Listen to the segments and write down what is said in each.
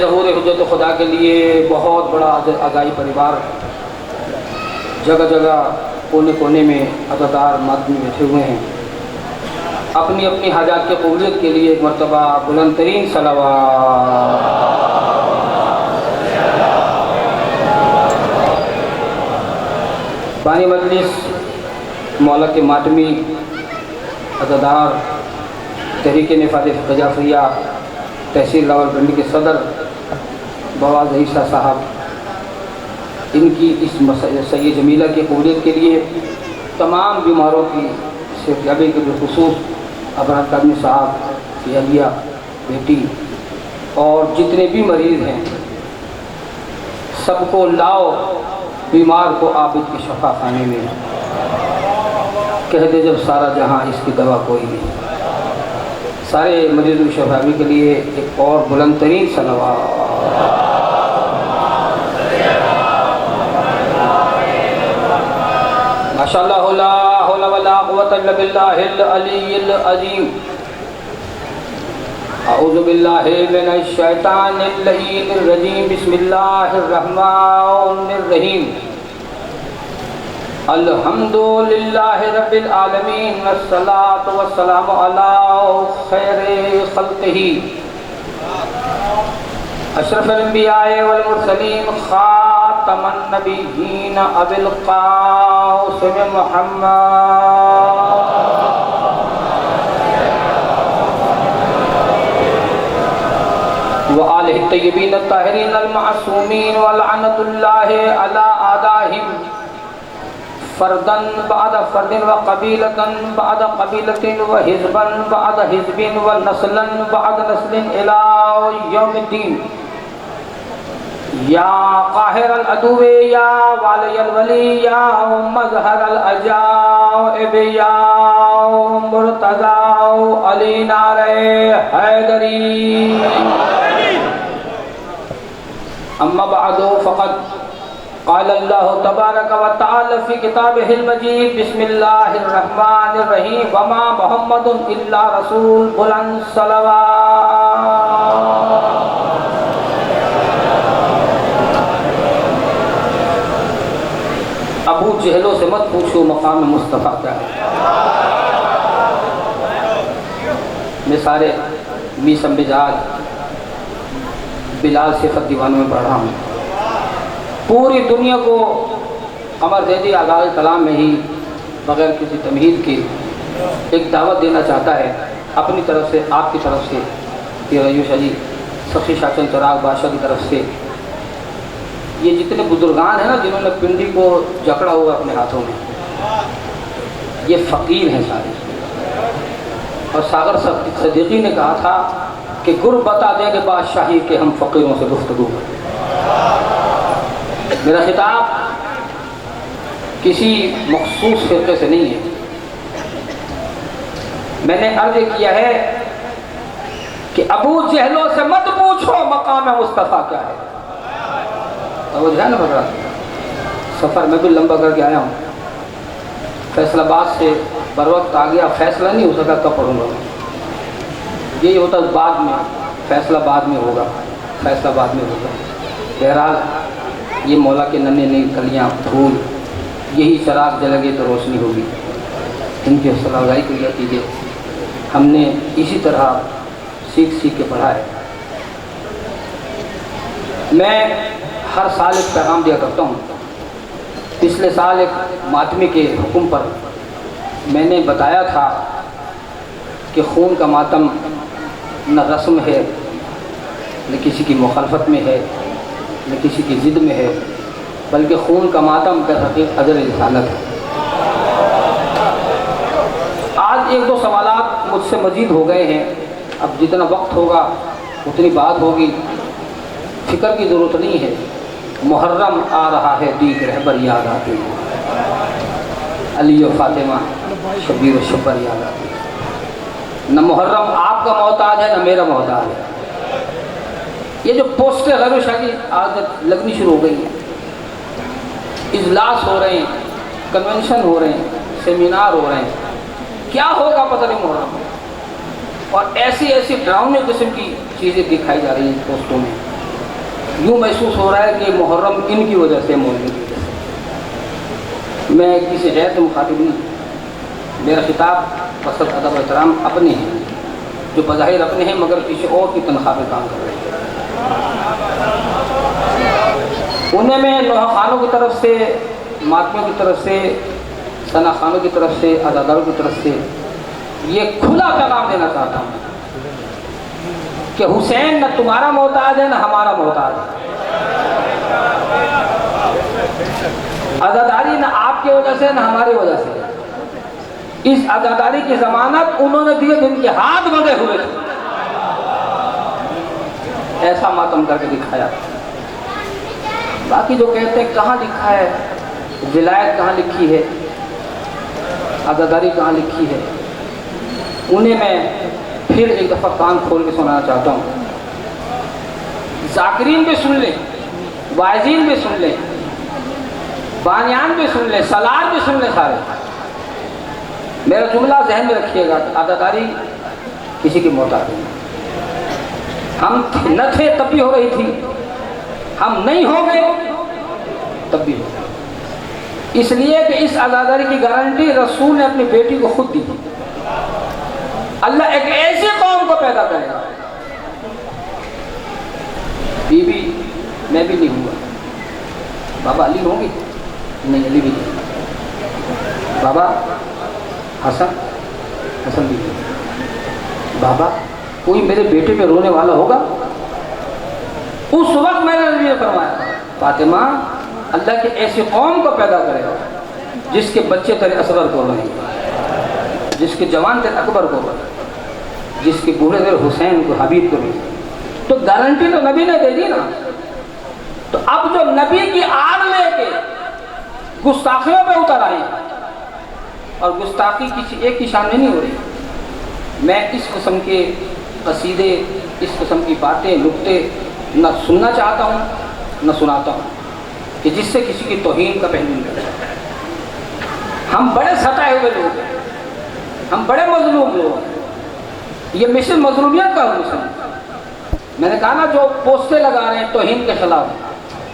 ظہور حجت خدا کے لیے بہت بڑا آگاہی پریوار جگہ جگہ کونے کونے میں عزادار مادمی بیٹھے ہوئے ہیں. اپنی اپنی حاجات کی قبولیت کے لیے ایک مرتبہ بلند ترین صلوات. بانی مجلس مولا کے ماتمی عزادار تحریک نفاذ فقہ جعفریہ تحصیل راولپنڈی کے صدر بواز عیسیٰ صاحب، ان کی اس سید جمیلہ کی قبولیت کے لیے تمام بیماروں کی صحتیابی کے بالخصوص ابرار قادمی صاحب، سیالیہ بیٹی اور جتنے بھی مریض ہیں سب کو لاؤ بیمار کو عابد کے شفا خانے میں، کہہ دے جب سارا جہاں اس کی دوا کوئی نہیں. سارے مریض و شفاوی کے لیے ایک اور بلند ترین صلوات. ماشاءاللہ لا حول ولا قوۃ الا باللہ العلی العظیم. اعوذ باللہ من الشیطان اللعین الرجیم. بسم اللہ الرحمن الرحیم. الحمد للہ رب العالمین والصلاة والسلام علی خیر خلقہ اشرف الانبیاء والمرسلین خاتم النبیین ابی القاسم محمد وآلہ الطیبین الطاہرین المعصومین ولعنۃ اللہ علی اعدائہم فردن بعد فرد وقبیلة بعد قبیلة وحزبا بعد حزب ونسلا بعد نسل الى یوم الدین. یا قاہر العدو یا والی الولی یا مظہر العجائب یا مرتضی علی نعرہ حیدری. اما بعد فقد قال اللہ تبارک و تعالی فی کتابہ المجید. بسم اللہ الرحمن الرحیم. وما محمد الا رسول. بلند صلوات. ابو جہلوں سے مت پوچھو مقام مصطفیٰ کیا ہے. میں سارے میسم بجاج بلال صفت دیوانوں میں پڑھ رہا ہوں. پوری دنیا کو قمر زیدی آغاز کلام میں ہی بغیر کسی تمہید کے ایک دعوت دینا چاہتا ہے اپنی طرف سے، آپ کی طرف سے، تیرایوش علی سخی شاچن چراغ بادشاہ کی طرف سے. یہ جتنے بزرگان ہیں نا جنہوں نے پنڈی کو جکڑا ہوا اپنے ہاتھوں میں، یہ فقیر ہیں سارے. اور ساغر صدیقی نے کہا تھا کہ گر بتا دیں کہ بادشاہی کے ہم فقیروں سے گفتگو کریں. میرا خطاب کسی مخصوص فرقے سے نہیں ہے. میں نے عرض کیا ہے کہ ابو جہلوں سے مت پوچھو مقام مصطفیٰ کیا ہے. وہ جو ہے نا بکرا سفر میں بھی لمبا کر کے آیا ہوں. فیصل آباد سے بر وقت آ گیا، فیصلہ نہیں ہو سکا کب پڑھوں گا. یہی ہوتا بعد میں، فیصلہ بعد میں ہوگا، فیصلہ بعد میں ہوگا. بہرحال یہ مولا کے ننے نئی کلیاں پھول، یہی چراغ جل گے تو روشنی ہوگی. ان کی حوصلہ افزائی کیا کیجیے. ہم نے اسی طرح سیکھ سیکھ کے پڑھا ہے. میں ہر سال ایک پیغام دیا کرتا ہوں. پچھلے سال ایک ماتمی کے حکم پر میں نے بتایا تھا کہ خون کا ماتم نہ رسم ہے، نہ کسی کی مخالفت میں ہے، نہ کسی کی ضد میں ہے، بلکہ خون کا ماتم در حقیقت اجر رسالت ہے. آج ایک دو سوالات مجھ سے مزید ہو گئے ہیں. اب جتنا وقت ہوگا اتنی بات ہوگی، فکر کی ضرورت نہیں ہے. محرم آ رہا ہے، دیگ رہبر یاد آتے ہیں، علی و فاطمہ شبیر و شبر یاد آتے ہیں. نہ محرم آپ کا محتاج ہے، نہ میرا محتاج ہے. یہ جو پوسٹر غیر شادی عادت لگنی شروع ہو گئی ہیں، اجلاس ہو رہے ہیں، کنونشن ہو رہے ہیں، سیمینار ہو رہے ہیں. کیا ہوگا پتہ نہیں محرم میں. اور ایسی ایسی ڈراؤنے قسم کی چیزیں دکھائی جا رہی ہیں پوسٹوں میں. یوں محسوس ہو رہا ہے کہ محرم ان کی وجہ سے، مولوی کی وجہ سے۔ میں کسی غیر سے مخاطب نہیں، میرا خطاب بصد ادب و احترام اپنے ہیں، جو بظاہر اپنے ہیں مگر کسی اور کی تنخواہ پہ کام کر رہے ہیں۔ انہیں میں نوحہ خانوں کی طرف سے، ماتمیوں کی طرف سے، ثنا خانوں کی طرف سے، عزاداروں کی طرف سے یہ کھلا پیغام دینا چاہتا ہوں کہ حسین نہ تمہارا محتاج ہے نہ ہمارا محتاج ہے۔ عزاداری نہ آپ کی وجہ سے نہ ہماری وجہ سے۔ اس عزاداری کی ضمانت انہوں نے دیے جن کے ہاتھ بندھے ہوئے تھے، ایسا ماتم کر کے دکھایا۔ باقی جو کہتے ہیں کہاں لکھا ہے، ولایت کہاں لکھی ہے، عزاداری کہاں لکھی ہے، انہیں میں پھر ایک دفعہ کان کھول کے سنانا چاہتا ہوں۔ ذاکرین بھی سن لیں، واعظین بھی سن لیں، بانیان بھی سن لیں، سالار بھی سن لیں، سارے میرا جملہ ذہن میں رکھیے گا کہ عزاداری کسی کی محتاج نہیں۔ ہم نہ تھے تب بھی ہو رہی تھی، ہم نہیں ہو گئے تب بھی ہو گئے، اس لیے کہ اس عزاداری کی گارنٹی رسول نے اپنی بیٹی کو خود دی۔ اللہ ایک ایسی قوم کو پیدا کرے گا، بی بی میں بھی نہیں ہوں گا، بابا علی ہوں گی نہیں، علی بھی نہیں، بابا حسن بھی نہیں، بابا کوئی میرے بیٹے پہ رونے والا ہوگا؟ اس وقت میں نے نبی نے فرمایا فاطمہ اللہ کے ایسی قوم کو پیدا کرے گا جس کے بچے تیرے اصغر کو رہیں گے، جس کے جوان تیرے اکبر کو رہیں، جس کے بوڑھے تیرے حسین کو، حبیب کو رہیں۔ تو گارنٹی تو نبی نے دے دی نا۔ تو اب جو نبی کی آڑ لے کے گستاخیوں پہ اتر آئے، اور گستاخی کسی ایک کی شان میں نہیں ہو رہی، میں اس قسم کے قصیدے، اس قسم کی باتیں، نکتے نہ سننا چاہتا ہوں نہ سناتا ہوں کہ جس سے کسی کی توہین کا پہلو نکلے۔ ہم بڑے ستائے ہوئے لوگ ہیں، ہم بڑے مظلوم لوگ ہیں، یہ مشن مظلومیت کا مشن۔ میں نے کہا نا جو پوسٹیں لگا رہے ہیں توہین کے خلاف،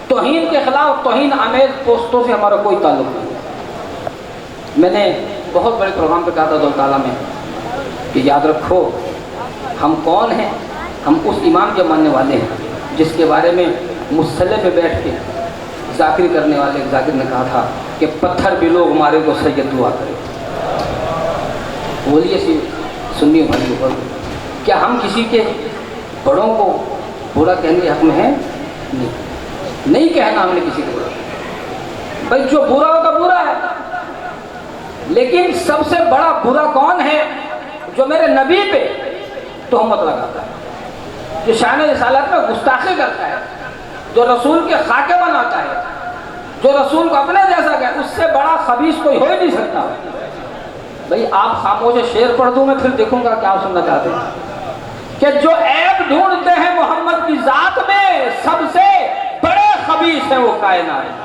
توہین کے خلاف، توہین آمیز پوسٹوں سے ہمارا کوئی تعلق نہیں۔ میں نے بہت بڑے پروگرام پہ کہا تھا دولتالہ میں کہ یاد رکھو ہم کون ہیں، ہم اس امام کے ماننے والے ہیں جس کے بارے میں مصلی پہ بیٹھ کے ذاکری کرنے والے ایک ذاکر نے کہا تھا کہ پتھر بھی لوگ ہمارے کو سید دعا کرے۔ بولیے سنی بھائی اوپر، کیا ہم کسی کے بڑوں کو برا کہنے کے حق میں ہیں؟ نہیں کہنا ہم نے کسی کو برا، بھائی جو برا ہوتا برا ہے، لیکن سب سے بڑا برا کون ہے؟ جو میرے نبی پہ تہمت لگاتا ہے، جو شان رسالت میں گستاخی کرتا ہے، جو رسول کے خاکے بناتا ہے، جو رسول کو اپنے جیسا کہ اس سے بڑا خبیث کوئی ہو ہی نہیں سکتا۔ بھائی آپ خاموش شعر پڑھ دوں میں پھر دیکھوں گا کیا آپ سننا چاہتے ہیں کہ جو عیب ڈھونڈتے ہیں محمد کی ذات میں سب سے بڑے خبیث ہیں وہ کائنات۔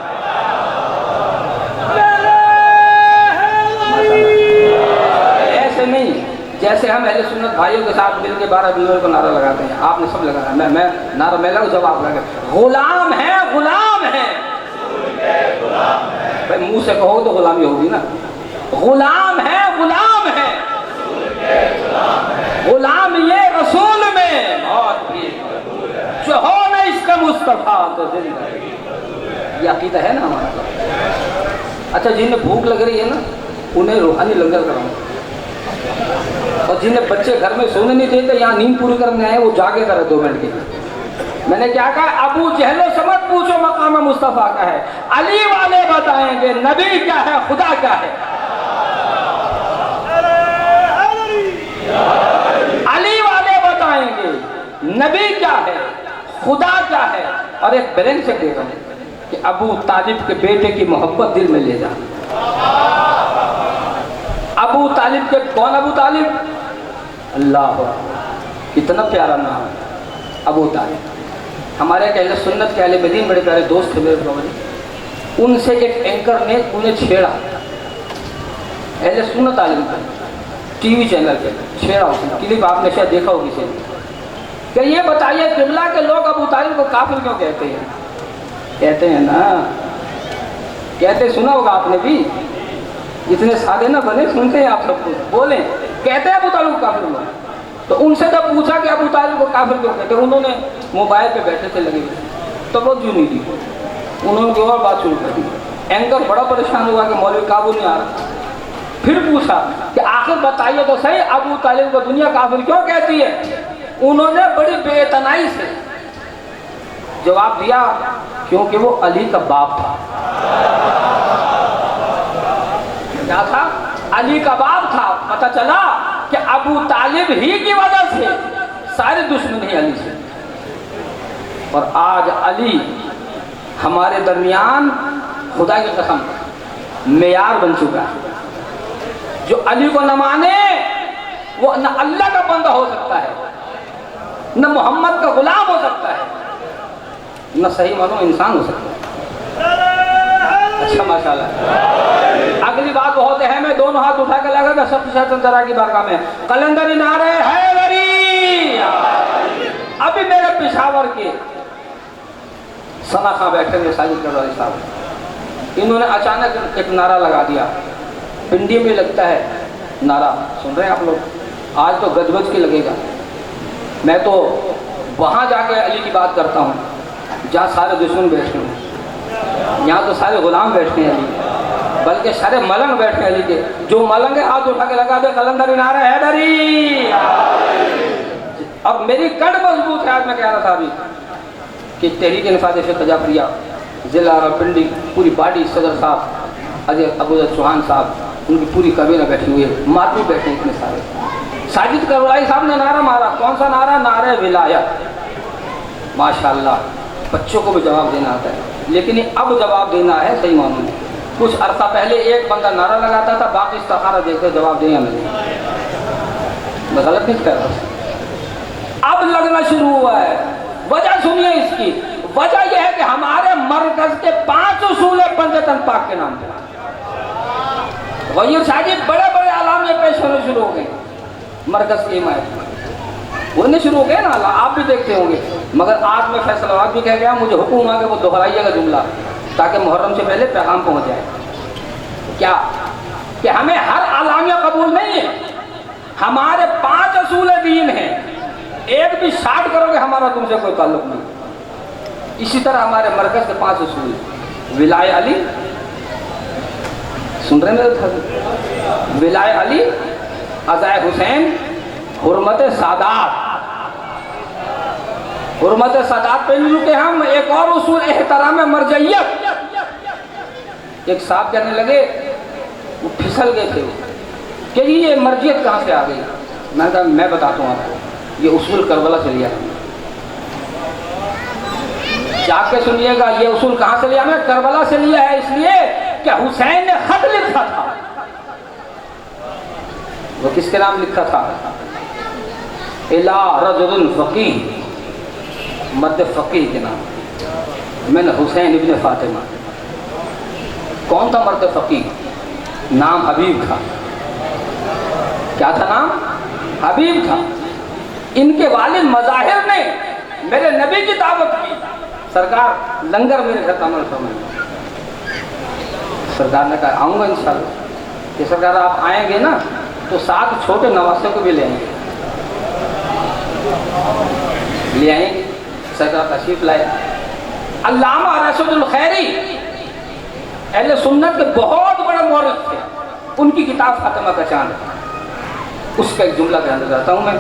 ایسے نہیں جیسے ہم اہل سنت بھائیوں کے ساتھ مل کے 12 بیور کو نعرہ لگاتے ہیں، آپ نے سب لگایا، میں نعرہ میں لگا جب آپ لگا غلام ہے، غلام ہے۔ بھائی منہ سے کہو تو غلامی ہوگی نا، غلام ہے، غلام ہے، غلام یہ رسول میں موت بھی جو ہو نہ اس کا مصطفیٰ تو زندگی، یہ عقیدہ ہے نا ہمارا۔ اچھا جنہیں بھوک لگ رہی ہے نا انہیں روحانی لنگر کراؤں، اور جنہیں بچے گھر میں سونے نہیں دیتے یہاں نیند پوری کرنے آئے وہ جاگے کرے 2 منٹ کے لیے۔ میں نے کیا کہا؟ ابو جہلو سے مت پوچھو مقام مصطفیٰ کا ہے، علی والے بتائیں گے نبی کیا ہے، خدا کیا ہے۔ علی والے بتائیں گے نبی کیا ہے، خدا کیا ہے۔ اور ایک برین سے کہہ رہا ہوں کہ ابو طالب کے بیٹے کی محبت دل میں لے جا۔ ابو طالب کے کون؟ ابو طالب اللہ، اتنا پیارا نام ہے ابو طالب۔ ہمارے اہل سنت کے اہل مدین بڑے پیارے دوست تھے میرے پروگرام، ان سے ایک اینکر نے انہیں چھیڑا، اہل سنت عالم کا ٹی وی چینل پہ چھیڑا، اس نے کلپ آپ نے شاید دیکھا ہوگی سے کہ یہ بتائیے قبلہ کے لوگ ابو طالب کو کافر کیوں کہتے ہیں؟ کہتے ہیں نا، کہتے سنا ہوگا آپ نے بھی، اتنے سادے نہ بنے، سنتے ہیں آپ سب کچھ، بولیں کہتے ہیں ابو طالب کو کافر لوگ۔ تو ان سے جب پوچھا کہ ابو طالب کو کافر کیوں کہتے ہیں، انہوں نے موبائل پہ بیٹھے تھے لگے ہوئے، توجہ نہیں دی، انہوں نے اور بات شروع کر دی۔ اینکر بڑا پریشان ہوا کہ مولوی قابو نہیں آ رہا، پھر پوچھا کہ آخر بتائیے تو صحیح ابو طالب کو دنیا کافر کیوں کہتی ہے؟ انہوں نے بڑی بے اعتنائی سے جواب دیا، کیونکہ وہ علی کا باپ تھا۔ کیا تھا؟ علی کا باپ تھا۔ پتہ چلا کہ ابو طالب ہی کی وجہ سے سارے دشمن علی سے، اور آج علی ہمارے درمیان خدا کی قسم معیار بن چکا ہے۔ جو علی کو نہ مانے وہ نہ اللہ کا بندہ ہو سکتا ہے، نہ محمد کا غلام ہو سکتا ہے، نہ صحیح مانو انسان ہو سکتا ہے۔ اچھا ماشاءاللہ۔ اگلی بات بہت اہم ہے، دونوں ہاتھ اٹھا کے لگا کہ سب سے درا کی بارگاہ میں قلندری نعرہ حیدری۔ ابھی میرے پشاور کے ثنا خان بیٹھے ہوئے ساجد کرواری صاحب، انہوں نے اچانک ایک نعرہ لگا دیا، پنڈی میں لگتا ہے نعرہ، سن رہے ہیں آپ لوگ؟ آج تو گج بج کے لگے گا۔ میں تو وہاں جا کے علی کی بات کرتا ہوں جہاں سارے دشمن بیٹھے ہیں، یہاں تو سارے غلام بیٹھے ہیں علی، بلکہ سارے ملنگ بیٹھے ہیں علی کے۔ جو ملنگ ہے ہاتھ اٹھا کے لگا دے قلندری نعرہ حیدری۔ اور میری کڑ مضبوط ہے، آج میں کہہ رہا تھا ابھی کہ تحریک انفاذ فقہ جعفریہ ضلع پنڈی پوری باڈی، صدر صاحب اجے ابو چوہان صاحب، ان کی پوری کابینہ بیٹھی ہوئی ہے، ماتو بیٹھے ہیں اتنے سارے۔ ساجد کروڑائی صاحب نے نعرہ مارا، کون سا نعرہ؟ نعرہ ولایت۔ ماشاءاللہ، بچوں کو بھی جواب دینا آتا ہے، لیکن اب جواب دینا ہے صحیح معنوں میں۔ کچھ عرصہ پہلے ایک بندہ نعرہ لگاتا تھا، باقی استخارہ دیکھتے جواب دیں یا نہیں۔ میں غلط نہیں کہہ رہا، اب لگنا شروع ہوا ہے۔ وجہ سنیے اس کی، وجہ یہ ہے کہ ہمارے مرکز کے 5 اصول بندتن پاک کے نام پہ غیر ساجد بڑے بڑے علامے پیش ہونے شروع ہو گئے مرکز کی حمایت میں، ہونے شروع ہو گئے نا، آپ بھی دیکھتے ہوں گے۔ مگر آج میں فیصلہ آباد بھی کہہ گیا، مجھے حکم ہوا کہ وہ دہرائیے گا جملہ تاکہ محرم سے پہلے پیغام پہنچ جائے۔ کیا کہ ہمیں ہر اعلامیہ قبول نہیں ہے، ہمارے 5 اصول دین ہیں، ایک بھی شارٹ کرو گے ہمارا تم سے کوئی تعلق نہیں۔ اسی طرح ہمارے مرکز کے 5 اصول، ولائے علی، سن رہے میرے؟ ولائے علی، عزائے حسین، حرمت سادات۔ حرمت سادات پہ نہیں رکے ہم، ایک اور اصول احترام مرجعیت۔ ایک صاحب کہنے لگے، وہ پھسل گئے تھے کہ یہ مرجعیت کہاں سے آ گئی؟ میں کہا میں بتاتا ہوں آپ کو، یہ اصول کربلا سے لیا ہے۔ جا کے سنیے گا، یہ اصول کہاں سے لیا؟ میں کربلا سے لیا ہے، اس لیے کہ حسین نے خط لکھا تھا۔ وہ کس کے نام لکھا تھا؟ الا رجل فقیہ، مرد فقیہ کے نام، میں نے حسین ابن فاطمہ۔ کون تھا مرد فقیہ؟ نام حبیب تھا۔ کیا تھا نام؟ حبیب تھا۔ ان کے والد مظاہر نے میرے نبی کی دعوت کی، سرکار لنگر میرے گھر عمل فرمائیں۔ سرکار نے کہا آؤں گا انشاءاللہ۔ کہ سرکار آپ آئیں گے نا تو 7 چھوٹے نواسے کو بھی لے آئیں گے، لے آئیں گے۔ سرکار تشریف لائے۔ علامہ رشد الخیری اہل سنت کے بہت بڑے مورخ تھے، ان کی کتاب فاطمہ کا چاند، اس کا ایک جملہ بیان کرتا ہوں میں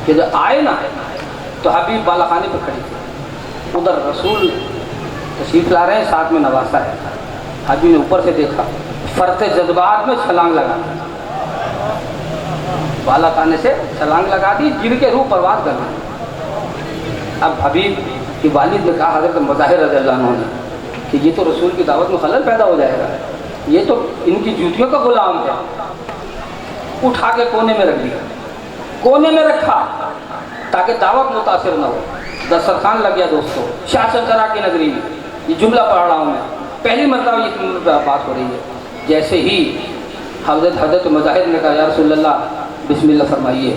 کہ جب آئے نا تو حبیب بالا خانے پہ کھڑی تھی، ادھر رسول تشریف لا رہے ہیں، ساتھ میں نواسا ہے۔ حبیب نے اوپر سے دیکھا، فرط جذبات میں چھلانگ لگا دی، بالا خانے سے چھلانگ لگا دی، گر کے روح پرواز کر گئی۔ اب حبیب کی والد نے کہا حضرت مظاہر رضی اللہ عنہ نے کہ یہ تو رسول کی دعوت میں خلل پیدا ہو جائے گا، یہ تو ان کی جوتیوں کا غلام ہے۔ اٹھا کے کونے میں رکھ دیا، کونے میں رکھا تاکہ دعوت متاثر نہ ہو۔ دسترخوان لگ گیا دوستو، شاہ شنکرا کی نگری میں۔ یہ جملہ پڑھ رہا ہوں میں، پہلی مرتبہ یہ بات ہو رہی ہے۔ جیسے ہی حضرت مظاہر نے کہا یا رسول اللہ بسم اللہ فرمائیے،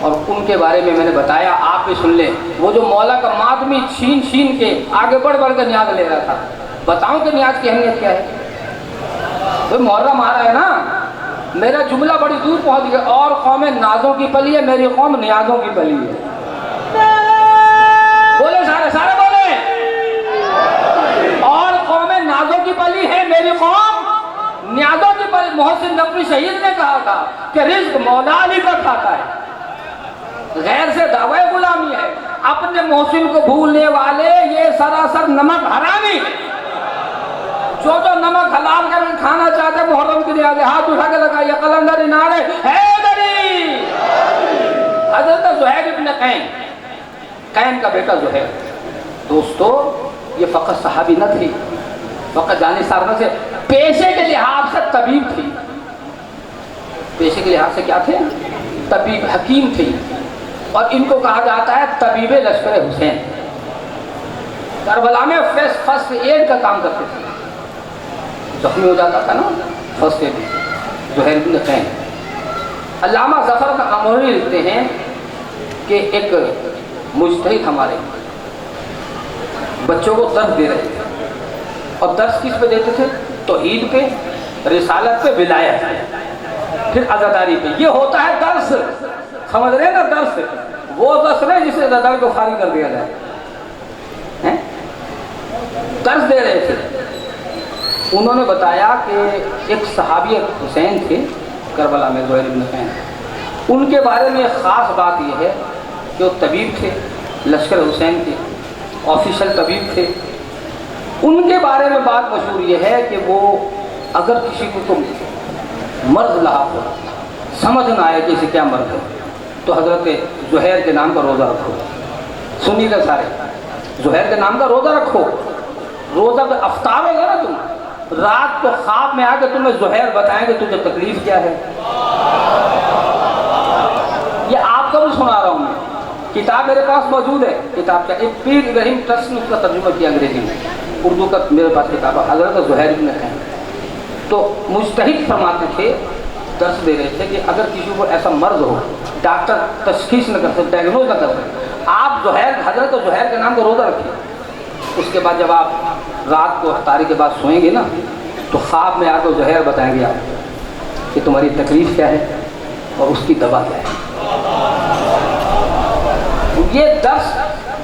اور ان کے بارے میں نے بتایا، آپ بھی سن لیں۔ وہ جو مولا کا ماتمی چھین چھین کے آگے بڑھ بڑھ کے نیاز لے رہا تھا، بتاؤں کہ نیاز کی اہمیت کیا ہے؟ بھئی محرم آ رہا ہے نا، میرا جملہ بڑی دور پہنچ گیا، اور قوم نازوں کی پلی ہے، میری قوم نیازوں کی پلی ہے۔ بولے سارے سارے بولے، اور قوم نازوں کی پلی ہے، میری قوم نیازوں کی پلی۔ محسن نقوی شہید نے کہا تھا کہ رزق مولا علی کا کھاتا ہے، غیر سے دعوی غلامی ہے، اپنے محسن کو بھولنے والے یہ سراسر نمک حرامی ہے۔ جو نمک حلال کر کے کھانا چاہتے ہیں محرم کے نیازے ہاتھ اٹھا کے لگائیے، قلندر نعرے حیدری۔ حضرت زہیر ابن قین کا بیٹا زہیر، دوستو یہ فقط صحابی نہ تھی، فقط جانثار نہ تھے، پیشے کے لحاظ سے طبیب تھی۔ پیشے کے لحاظ سے کیا تھے؟ طبیب، حکیم تھی، اور ان کو کہا جاتا ہے طبیب لشکر حسین۔ کربلا میں فرسٹ ایڈ کا کام کرتے تھے، زخمی ہو جاتا تھا نا، فرسٹ ایڈ۔ زہیر بن قین، علامہ ظفر کا اموری لکھتے ہیں کہ ایک مجتہد ہمارے بچوں کو درس دے رہے تھے، اور درس کس پہ دیتے تھے؟ توحید پہ، رسالت پہ، ولایت پہ، پھر عزاداری پہ۔ یہ ہوتا ہے درس، سمجھ رہے ہیں نا؟ درس وہ درس نہیں جسے عزاداری کو خالی کر دیا جائے، درس دے رہے تھے۔ انہوں نے بتایا کہ ایک صحابی حسین تھے کربلا میں، زہیر بن قین، ان کے بارے میں ایک خاص بات یہ ہے کہ وہ طبیب تھے، لشکر حسین کے آفیشل طبیب تھے۔ ان کے بارے میں بات مشہور یہ ہے کہ وہ اگر کسی کو مرض لاحق ہو، سمجھ نہ آئے کہ اسے کیا مرض ہے، تو حضرت زہیر کے نام کا روزہ رکھو۔ سنیے گا سارے، زہیر کے نام کا روزہ رکھو۔ روزہ پہ افطار ہوگا نا، تم رات کو خواب میں آ کے تمہیں زہیر بتائیں گے تجھے تکلیف کیا ہے۔ یہ آپ کو بھی سنا رہا ہوں میں، کتاب میرے پاس موجود ہے، کتاب کا ایک پیر ابراہیم ٹرسٹ نے اس کا ترجمہ کیا انگریزی میں، اردو کا میرے پاس کتاب ہے، حضرت زہیر بن قین۔ تو مجتہد فرماتے تھے، درس دے رہے تھے کہ اگر کسی کو ایسا مرض ہو، ڈاکٹر تشخیص نہ کر سکے، ڈائگنوز نہ کر سکے، آپ حضرت زہیر کے نام کا روزہ رکھیے۔ اس کے بعد جب آپ رات کو افطاری کے بعد سوئیں گے نا، تو خواب میں آ کے زہیر بتائیں گے آپ کہ تمہاری تکلیف کیا ہے اور اس کی دوا کیا ہے۔ یہ درس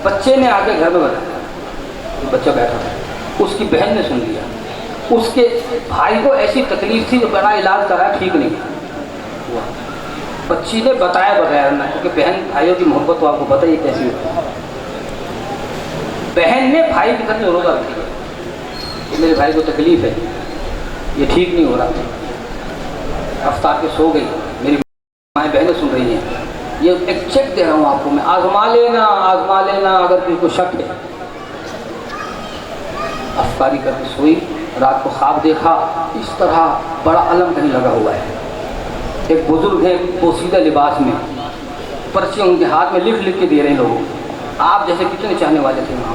بچے نے آ کے گھر میں بتایا، بچہ بیٹھا تھا، اس کی بہن نے سن لیا، اس کے بھائی کو ایسی تکلیف تھی جو بڑا علاج کرایا، ٹھیک نہیں ہوا۔ بچی نے بتایا بغیر نہ، کیونکہ بہن بھائیوں کی محبت تو آپ کو پتہ ہی کیسی ہوتی ہے۔ بہن نے بھائی کے گھر میں روزہ رکھ لیا کہ میرے بھائی کو تکلیف ہے، یہ ٹھیک نہیں ہو رہا۔ افطار کے سو گئی، میری مائیں بہنیں سن رہی ہیں، یہ ایک چیک دے رہا ہوں آپ کو میں، آزما لینا اگر کسی کو شک ہے۔ افطاری کر کے سوئی، رات کو خواب دیکھا، اس طرح بڑا علم کہیں لگا ہوا ہے۔ ایک بزرگ ہے پوشیدہ لباس میں، پرچے ان کے ہاتھ میں لکھ کے دے رہے ہیں لوگوں، آپ جیسے کتنے چاہنے والے تھے وہاں،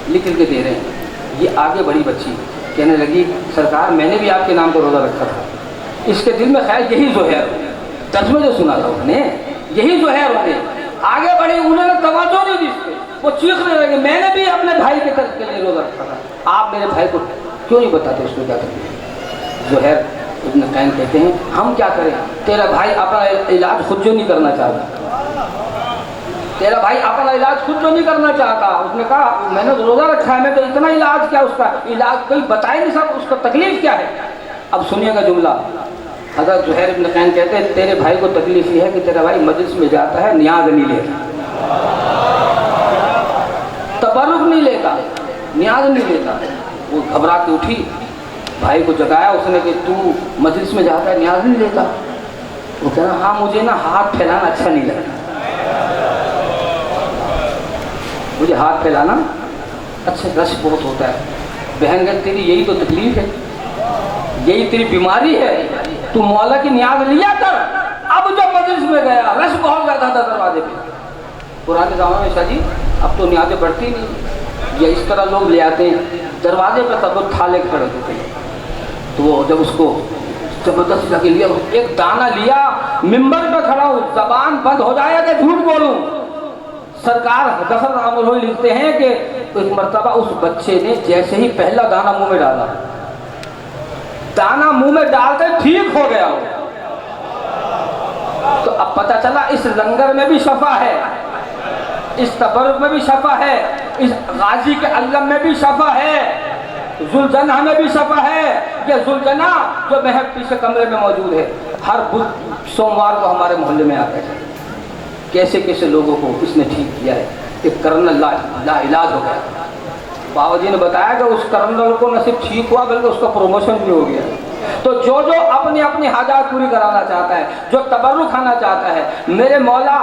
لکھ کے دے رہے ہیں۔ یہ آگے بڑی بچی کہنے لگی، سرکار میں نے بھی آپ کے نام پر روزہ رکھا تھا۔ اس کے دل میں خیال یہی زہیر، ترجمہ جو سنا تھا انہوں نے، یہی زہیر ہونے۔ آگے بڑھی، انہوں نے توجہ نہیں دی اس پہ، وہ چیخنے لگے، میں نے بھی اپنے بھائی کے طرف کے لیے روزہ رکھا تھا، آپ میرے بھائی کو کیوں نہیں بتاتے اس کو کیا کریں؟ زہیر ابن قین کہتے ہیں، ہم کیا کریں، تیرا بھائی اپنا علاج خود جو نہیں کرنا چاہتا، تیرا بھائی اپنا علاج خود جو نہیں کرنا چاہتا۔ اس نے کہا میں نے روزہ رکھا ہے، میں تو اتنا علاج کیا، اس کا علاج کوئی بتائے نہیں سب، اس کا تکلیف کیا ہے۔ اب سنیے گا جملہ، حضرت زہیر ابن قین کہتے ہیں، تیرے بھائی کو تکلیف یہ ہے کہ تیرا بھائی مجلس میں جاتا ہے، نیاز نہیں لیتا، تبرک نہیں لیتا، نیاز نہیں لیتا۔ وہ گھبرا کے اٹھی، بھائی کو جگایا اس نے کہ تو مجلس میں جاتا ہے، نیاز نہیں لیتا؟ وہ کہہ رہا ہاں مجھے نا ہاتھ پھیلانا اچھا نہیں لگتا، مجھے ہاتھ پھیلانا اچھا رش بہت ہوتا ہے۔ بہن کہ تیری یہی تو تکلیف ہے، یہی تیری بیماری ہے، تو مولا کی نیاز لیا کر۔ اب جب مجلس میں گیا، رش بہت زیادہ تھا دروازے پہ۔ پرانے زمانے میں شاہ جی اب تو نیازیں بڑھتی نہیں، یا اس طرح لوگ لے آتے ہیں، دروازے پہ تب تھالے کھڑے ہوتے تھے، تو وہ جب اس کو زبردست لگے لیا، ایک دانہ لیا، ممبر پہ کھڑا ہوں، زبان بند ہو جائے کہ جھوٹ بولوں۔ سرکار ظفر عامر ہوئی لکھتے ہیں کہ ایک مرتبہ اس بچے نے جیسے ہی پہلا دانہ منہ میں ڈالا، دانہ منہ میں ڈالتے ٹھیک ہو گیا ہو۔ تو اب پتہ چلا اس لنگر میں بھی شفا ہے، اس تبرک میں بھی شفا ہے، اس غازی کے علم میں بھی شفا ہے، ذوالجناح میں بھی شفا ہے۔ یہ ذوالجناح جو محب پیچھے کمرے میں موجود ہے، ہر سوموار کو ہمارے محلے میں آتا ہے۔ کیسے کیسے لوگوں کو اس نے ٹھیک کیا ہے، ایک کرنل لا علاج ہو گیا۔ بابا جی نے بتایا کہ اس کرنل کو نہ صرف ٹھیک ہوا بلکہ اس کا پروموشن بھی ہو گیا۔ تو جو اپنی اپنی حاجات پوری کرانا چاہتا ہے، جو تبرک کھانا چاہتا ہے، میرے مولا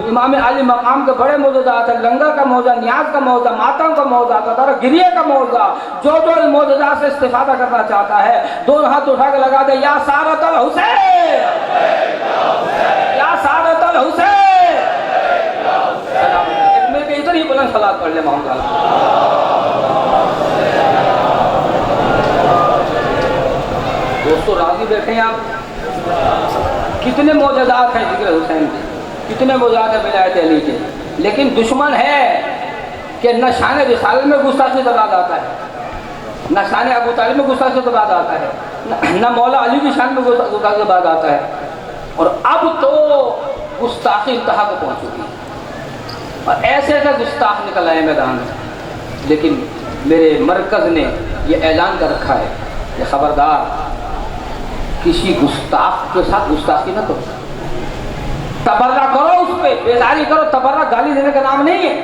امام علی مقام کے بڑے معجزات ہیں، لنگر کا معجزہ، نیاز کا معجزہ، ماتم کا معجزہ، قطار گریے کا معجزہ، جو ان معجزات سے استفادہ کرنا چاہتا ہے، دونوں ہاتھ اٹھا کے لگا دے، یا سعادت الحسین، یا سعادت الحسین۔ ایک مل کے ادھر ہی بلند صلوات پڑھ لے محمد اللہ۔ دوستو راضی بیٹھے ہیں آپ، کتنے معجزات ہیں ذکر حسین کے، کتنے معجزات ہیں ولایت علی کے، لیکن دشمن ہے کہ نہ شان رسالت میں گستاخی سے بعد آتا ہے، نہ شان ابو طالب میں گستاخی سے بعد آتا ہے، نہ مولا علی کی شان میں گستاخی سے بعد آتا ہے، اور اب تو گستاخی انتہا کو پہنچ چکی ہے، اور ایسے ایسے گستاخ نکل آئے میدان میں۔ لیکن میرے مرکز نے یہ اعلان کر رکھا ہے کہ خبردار، کسی گستاخ کے ساتھ گستاخی نہ کرو، تبرہ کرو، اس پہ بیزاری کرو۔ تبرہ گالی دینے کا نام نہیں ہے،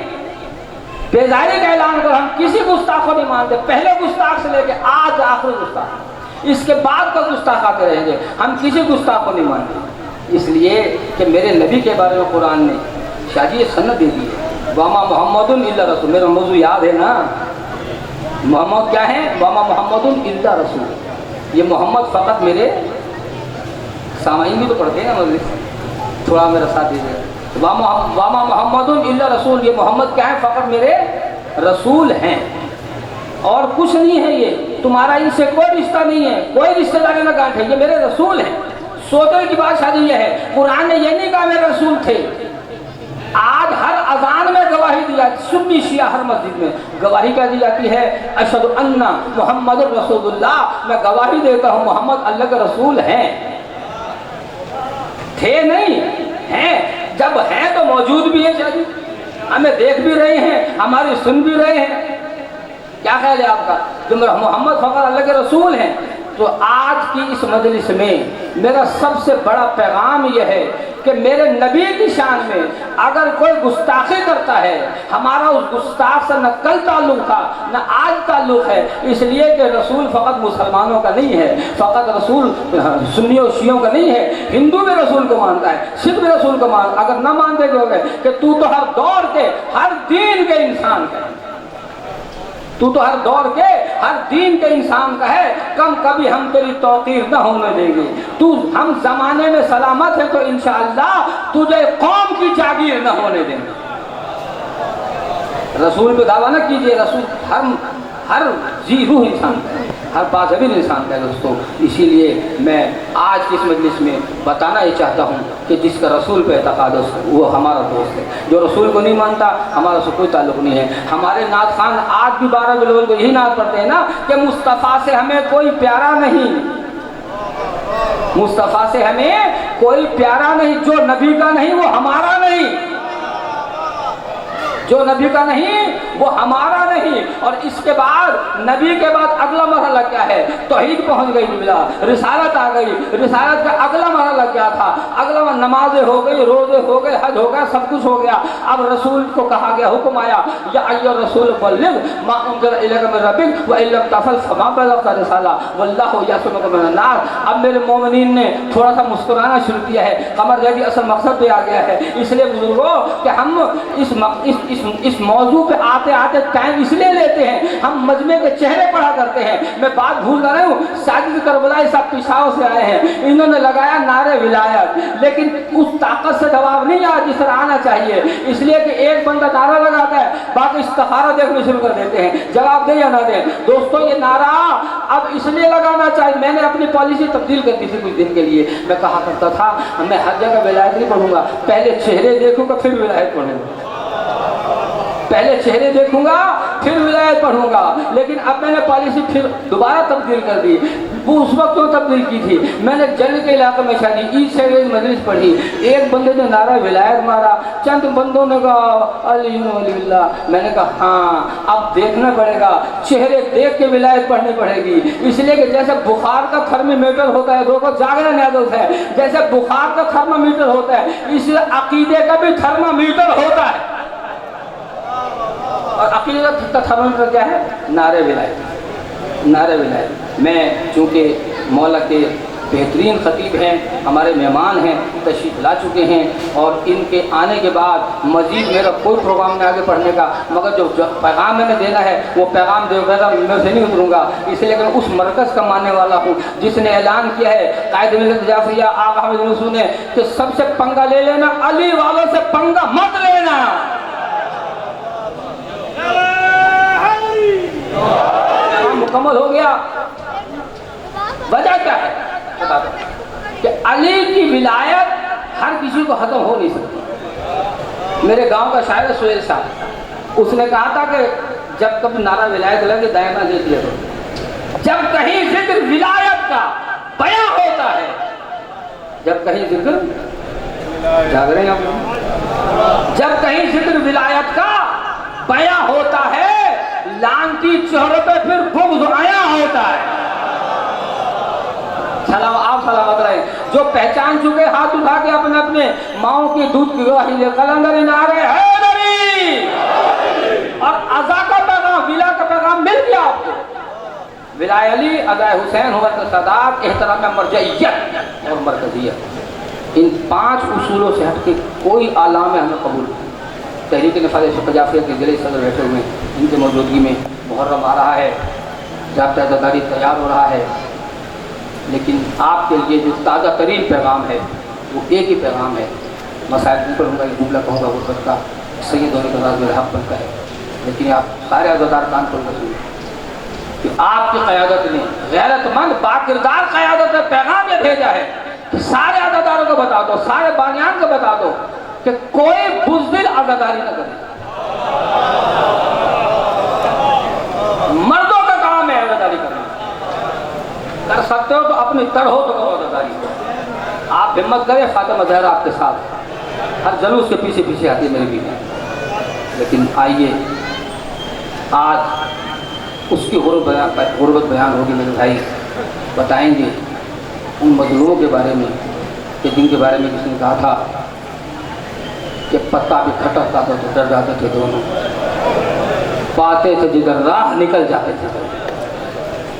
بیزاری کا اعلان کرو۔ ہم کسی گستاخ کو نہیں مانتے، پہلے گستاخ سے لے کے آج آخری گستاخ، اس کے بعد کا گستاخ آتے رہیں گے، ہم کسی گستاخ کو نہیں مانتے، اس لیے کہ میرے نبی کے بارے میں قرآن نے شاہ جی یہ سند دے دی ہے، وما محمد الا رسول۔ میرا موضوع یاد ہے نا، محمد کیا ہے؟ وما محمد الا رسول۔ یہ محمد فقط میرے سامعین بھی تو پڑھتے ہیں نا، تھوڑا میرا ساتھ دیجیے۔ واما محمد الا رسول، یہ محمد کیا ہے؟ فقط میرے رسول ہیں، اور کچھ نہیں ہے، یہ تمہارا ان سے کوئی رشتہ نہیں ہے، کوئی رشتہ داری نہ گانٹھ ہے، یہ میرے رسول ہیں۔ سوچنے کی بات شادی یہ ہے، قرآن نے یہ نہیں کہا میرے رسول تھے۔ آج ہر اذان میں گواہی دی جاتی، سنی شیعہ ہر مسجد میں گواہی کیا دی جاتی ہے، اشہد ان محمد رسول اللہ، میں گواہی دیتا ہوں محمد اللہ کے رسول ہیں۔ تھے نہیں، ہیں، جب ہیں تو موجود بھی ہیں، شاید ہمیں دیکھ بھی رہے ہیں، ہماری سن بھی رہے ہیں۔ کیا خیال ہے آپ کا؟ جو محمد فقط اللہ کے رسول ہیں۔ تو آج کی اس مجلس میں میرا سب سے بڑا پیغام یہ ہے کہ میرے نبی کی شان میں اگر کوئی گستاخی کرتا ہے، ہمارا اس گستاخ سے نہ کل تعلق تھا نہ آج تعلق ہے، اس لیے کہ رسول فقط مسلمانوں کا نہیں ہے، فقط رسول سنی و شیعوں کا نہیں ہے، ہندو بھی رسول کو مانتا ہے، سکھ بھی رسول کو مانتا ہے۔ اگر نہ مانتے جو گئے کہ تو ہر دور کے ہر دین کے انسان کا ہے، تو ہر دور کے ہر دین کے انسان کا ہے، کم کبھی ہم تیری توقیر نہ ہونے دیں گے۔ تو ہم زمانے میں سلامت ہے تو انشاءاللہ تجھے قوم کی جاگیر نہ ہونے دیں گے۔ رسول پہ دعویٰ نہ کیجئے، رسول ہر جی روح انسان کا ہے، ہر باضابط انسان کا ہے دوستو۔ اسی لیے میں آج کی اس مجلس میں بتانا یہ چاہتا ہوں کہ جس کا رسول پہ اعتقاد ہے وہ ہمارا دوست ہے، جو رسول کو نہیں مانتا ہمارا اس سے کوئی تعلق نہیں ہے۔ ہمارے نعت خان آج بھی 12 بلول کو یہی نعت پڑھتے ہیں نا کہ مصطفیٰ سے ہمیں کوئی پیارا نہیں، مصطفیٰ سے ہمیں کوئی پیارا نہیں، جو نبی کا نہیں وہ ہمارا نہیں، جو نبی کا نہیں وہ ہمارا نہیں۔ اور اس کے بعد نبی کے بعد اگلا مرحلہ کیا ہے؟ توحید پہنچ گئی، ملا رسالت آ گئی، رسالت کا اگلا مرحلہ کیا تھا؟ اگلا نمازیں ہو گئی، روزے ہو گئے، حج ہو گیا، سب کچھ ہو گیا۔ اب رسول کو کہا گیا، حکم آیا، یا ایھا الرسول بلغ ما انزل الیک من ربک وان لم تفعل فما بلغت رسالہ واللہ یعصمک من الناس۔ اب میرے مومنین نے تھوڑا سا مسکرانا شروع کیا ہے، قمر جدی اصل مقصد پہ آ گیا ہے۔ اس لیے بزرگوں کہ ہم اس اس موضوع پہ آتے آتے ٹائم اس لیے لیتے ہیں، ہم مجمع کے چہرے پڑھا کرتے ہیں۔ میں بات بھول رہا ہوں، ساجد کربلائی صاحب پشاور سے آئے ہیں، انہوں نے لگایا نعرے ولایت، لیکن اس طاقت سے جواب نہیں آیا جس طرح آنا چاہیے، اس لیے کہ ایک بندہ نعرہ لگاتا ہے، باقی استخارہ دیکھنا شروع کر دیتے ہیں، جواب دے یا نہ دیں۔ دوستو یہ نعرہ اب اس لیے لگانا چاہیے، میں نے اپنی پالیسی تبدیل کر دی تھی کچھ دن کے لیے، میں کہا کرتا تھا میں ہر جگہ ولایت نہیں پڑھوں گا، پہلے چہرے دیکھوں گا پھر ولایت پڑھوں گا، پہلے چہرے دیکھوں گا پھر ولایت پڑھوں گا، لیکن اب میں نے پالیسی پھر دوبارہ تبدیل کر دی۔ وہ اس وقت کیوں تبدیل کی تھی؟ میں نے جنگ کے علاقے میں شادی عید سے مجلس پڑھی، ایک بندے نے نعرہ ولایت مارا، چند بندوں نے کہا علی ولی اللہ، میں نے کہا ہاں اب دیکھنا پڑے گا، چہرے دیکھ کے ولایت پڑھنی پڑے گی، اس لیے کہ جیسے بخار کا تھرمامیٹر ہوتا ہے، روز جاگنا نیاز ہے، جیسے بخار کا تھرمامیٹر ہوتا ہے، اس عقیدے کا بھی تھرمامیٹر ہوتا ہے، اور عقیدے کا تھرمامیٹر کیا ہے؟ نعرے ولایت، نعرے ولایت۔ میں چونکہ مولا کے بہترین خطیب ہیں، ہمارے مہمان ہیں، تشریف لا چکے ہیں، اور ان کے آنے کے بعد مزید میرا کوئی پروگرام نہیں آگے پڑھنے کا، مگر جو پیغام میں نے دینا ہے وہ پیغام دے گا، میں سے نہیں اتروں گا، اس لیے کہ میں اس مرکز کا ماننے والا ہوں جس نے اعلان کیا ہے قائد ملت جعفریہ آقا حامد رسول نے کہ سب سے پنگا لے لینا، علی والوں سے پنگا مت لینا۔ مکمل ہو گیا۔ وجہ کیا ہے بتا دو کہ علی کی ولایت ہر کسی کو ختم ہو نہیں سکتی۔ میرے گاؤں کا شاعر سہیل صاحب، اس نے کہا تھا کہ جب کبھی نعرہ ولایت لگے دائیں نہ دیتی ہے، جب کہیں ذکر ولایت کا بیان ہوتا ہے، جب کہیں ذکر جاگ رہے ہیں آپ لوگ، جب کہیں ذکر ولایت کا بیان ہوتا ہے، لعنتی چہروں پہ پھر بغض آیا ہوتا ہے۔ سلام آپ سلامت رہے، جو پہچان چکے ہاتھ اٹھا کے اپنے اپنے ماؤں کی دودھ کی گواہی لے، قلندر نعرے حیدری، اور عزا کا پیغام، ولا کا پیغام مل گیا آپ کو۔ ولائے علی، ادائے حسین، حرمت صداقت، احترام مرجعیت اور مرکزیت، ان 5 اصولوں سے ہٹ کے کوئی اعلام ہمیں قبول نہیں۔ تحریک نفاذ شیخ جعفریہ کے ضلعی صدر بیٹھے ہوئے ہیں، ان کی موجودگی میں محرم آ رہا ہے، ضابطہ عزاداری تیار ہو رہا ہے، لیکن آپ کے لیے جو تازہ ترین پیغام ہے وہ ایک ہی پیغام ہے۔ مسائل نہیں پڑھوں گا، یہ جملہ کہوں گا غربت کا، سید اور اقتدار میرا حق بنتا ہے، لیکن آپ سارے عزادار کان کھول کر سنیں کہ آپ کی قیادت نے غیرت مند باکردار قیادت نے پیغام یہ بھیجا ہے کہ سارے عزاداروں کو بتا دو، سارے بانیان کو بتا دو کہ کوئی بزدل عزاداری نہ کرے۔ مردوں کا کام ہے عزاداری کرنا، کر سکتے ہو تو اپنی تڑ ہو تو کرو عزاداری، آپ ہمت کریں، فاطمہ زہرا آپ کے ساتھ، ہر جلوس کے پیچھے پیچھے آتی ہے میری بیوی، لیکن آئیے آج اس کی غربت بیان ہوگی میرے بھائی، بتائیں گے ان مظلوموں کے بارے میں کہ جن کے بارے میں کسی نے کہا تھا کہ پتا بھی کھٹکتا تھا تو ڈر جاتے تھے، دونوں پاتے تھے جدھر راہ نکل جاتے تھے۔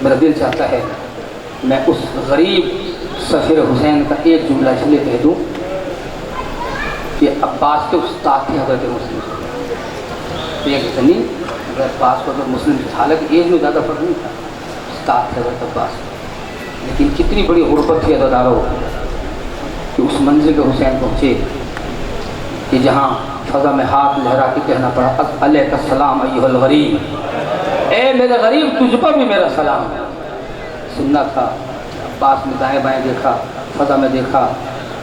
میرا دل چاہتا ہے میں اس غریب سفیر حسین کا ایک جملہ اس لیے کہہ دوں کہ عباس کے استاد تھے حضرت مسلم، ایک زمین اگر عباس کو مسلم حالانکہ ایج میں زیادہ فرق نہیں تھا، استاد تھے حضرت عباس، لیکن کتنی بڑی غربت تھی عزاداروں کہ اس منزل کے حسین پہنچے کہ جہاں فضا میں ہاتھ لہرا کے کہنا پڑا علیک السلام ایھا الغریب، اے میرے غریب تجھ پر بھی میرا سلام۔ سننا تھا، عباس نے دائیں بائیں دیکھا، فضا میں دیکھا،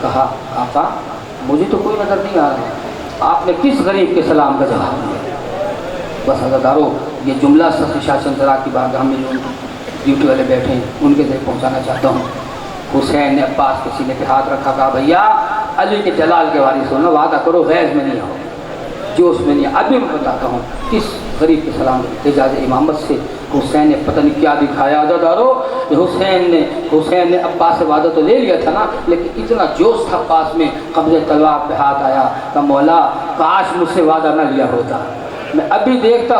کہا آقا مجھے تو کوئی نظر نہیں آ رہا، آپ نے کس غریب کے سلام کا جواب دیا؟ بس عزاداروں یہ جملہ سخی شاہ چندرا کی بارگاہ میں جو ڈیوٹی والے بیٹھے ہیں ان کے دل پہنچانا چاہتا ہوں۔ حسین نے عباس کے سینے پہ ہاتھ رکھا، کہا بھیا علی کے جلال کے وارث ہونا، وعدہ کرو غیظ میں نہیں ہو، جوش میں نہیں۔ ابھی میں بتاتا ہوں کس غریب کے سلام اعجاز امامت سے حسین نے پتہ نہیں کیا دکھایا عزادارو۔ حسین نے عباس سے وعدہ تو لے لیا تھا نا، لیکن اتنا جوش تھا عباس میں، قبضے تلوار پہ ہاتھ آیا کہ مولا کاش مجھ سے وعدہ نہ لیا ہوتا، میں ابھی دیکھتا